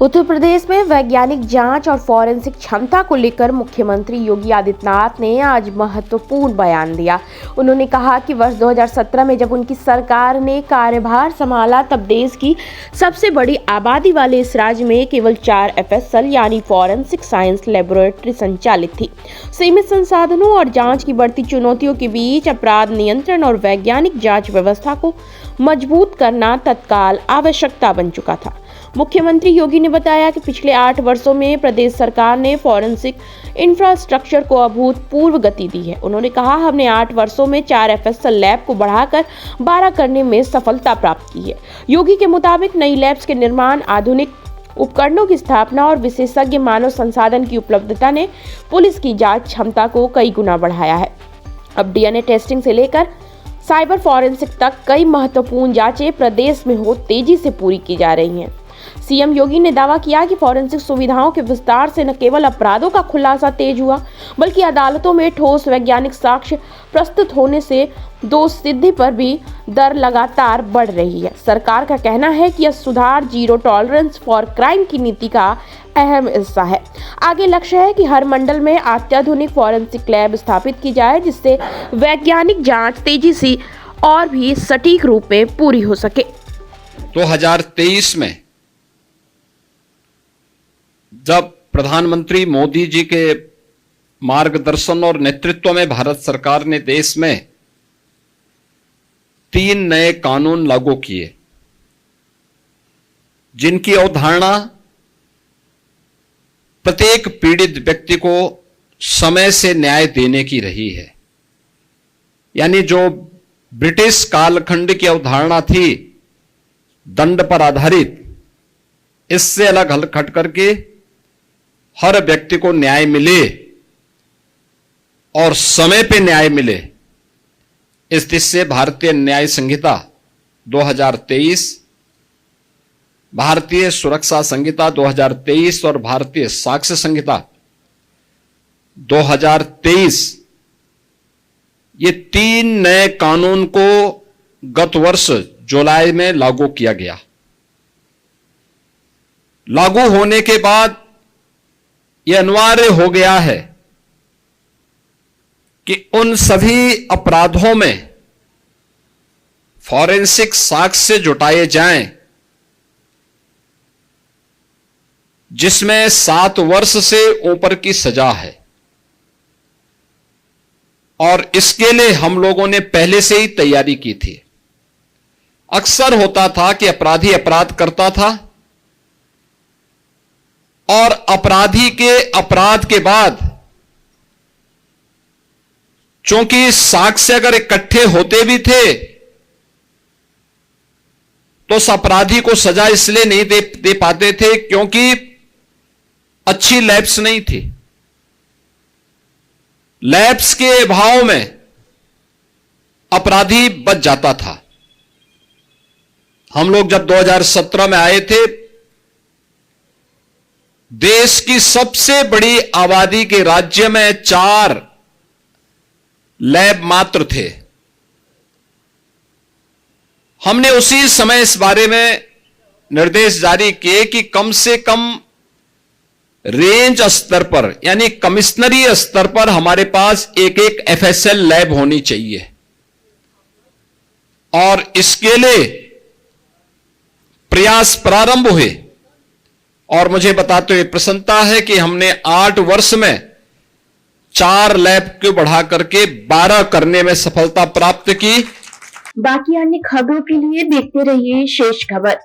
उत्तर प्रदेश में वैज्ञानिक जांच और फॉरेंसिक क्षमता को लेकर मुख्यमंत्री योगी आदित्यनाथ ने आज महत्वपूर्ण बयान दिया। उन्होंने कहा कि वर्ष 2017 में जब उनकी सरकार ने कार्यभार संभाला तब देश की सबसे बड़ी आबादी वाले इस राज्य में केवल 4 FSL यानी फॉरेंसिक साइंस लेबोरेटरी संचालित थी। सीमित संसाधनों और जांच की बढ़ती चुनौतियों के बीच अपराध नियंत्रण और वैज्ञानिक जांच व्यवस्था को मजबूत करना तत्काल आवश्यकता बन चुका था। मुख्यमंत्री योगी ने बताया कि पिछले 8 वर्षों में प्रदेश सरकार ने फॉरेंसिक इंफ्रास्ट्रक्चर को अभूतपूर्व गति दी है। उन्होंने कहा, हमने 8 वर्षों में 4 FSL लैब को बढ़ाकर 12 करने में सफलता प्राप्त की है। योगी के मुताबिक नई लैब्स के निर्माण, आधुनिक उपकरणों की स्थापना और विशेषज्ञ मानव संसाधन की उपलब्धता ने पुलिस की जांच क्षमता को कई गुना बढ़ाया है। अब DNA टेस्टिंग से लेकर साइबर फॉरेंसिक तक कई महत्वपूर्ण जांचें प्रदेश में तेजी से पूरी की जा रही हैं। सीएम योगी ने दावा किया कि फॉरेंसिक सुविधाओं के विस्तार से न केवल अपराधों का खुलासा तेज हुआ, बल्कि अदालतों में ठोस वैज्ञानिक साक्ष्य प्रस्तुत होने से दोष सिद्धि पर भी दर लगातार बढ़ रही है। सरकार का कहना है कि यह सुधार जीरो टॉलरेंस फॉर क्राइम की नीति का अहम हिस्सा है। आगे लक्ष्य है कि हर मंडल में अत्याधुनिक फॉरेंसिक लैब स्थापित की जाए, जिससे वैज्ञानिक जांच तेजी से और भी सटीक रूप में पूरी हो सके। 2023 में जब प्रधानमंत्री मोदी जी के मार्गदर्शन और नेतृत्व में भारत सरकार ने देश में 3 नए कानून लागू किए, जिनकी अवधारणा प्रत्येक पीड़ित व्यक्ति को समय से न्याय देने की रही है। यानी जो ब्रिटिश कालखंड की अवधारणा थी दंड पर आधारित, इससे अलग हट करके हर व्यक्ति को न्याय मिले और समय पे न्याय मिले, इस दृष्टि से भारतीय न्याय संहिता 2023, भारतीय सुरक्षा संहिता 2023 और भारतीय साक्ष्य संहिता 2023, ये 3 नए कानून को गत वर्ष जुलाई में लागू किया गया। लागू होने के बाद यह अनिवार्य हो गया है कि उन सभी अपराधों में फॉरेंसिक साक्ष्य जुटाए जाएं, जिसमें 7 वर्ष से ऊपर की सजा है। और इसके लिए हम लोगों ने पहले से ही तैयारी की थी। अक्सर होता था कि अपराधी अपराध करता था और अपराधी के अपराध के बाद चूंकि साक्ष्य अगर इकट्ठे होते भी थे तो उस अपराधी को सजा इसलिए नहीं दे पाते थे क्योंकि अच्छी लैब्स नहीं थी। लैब्स के अभाव में अपराधी बच जाता था। हम लोग जब 2017 में आए थे, देश की सबसे बड़ी आबादी के राज्य में 4 लैब मात्र थे। हमने उसी समय इस बारे में निर्देश जारी किए कि कम से कम रेंज स्तर पर यानी कमिश्नरी स्तर पर हमारे पास एक FSL लैब होनी चाहिए। और इसके लिए प्रयास प्रारंभ हुए और मुझे बताते हुए प्रसन्नता है कि हमने 8 वर्ष में 4 लैब को बढ़ा करके 12 करने में सफलता प्राप्त की। बाकी अन्य खबरों के लिए देखते रहिए शेष खबर।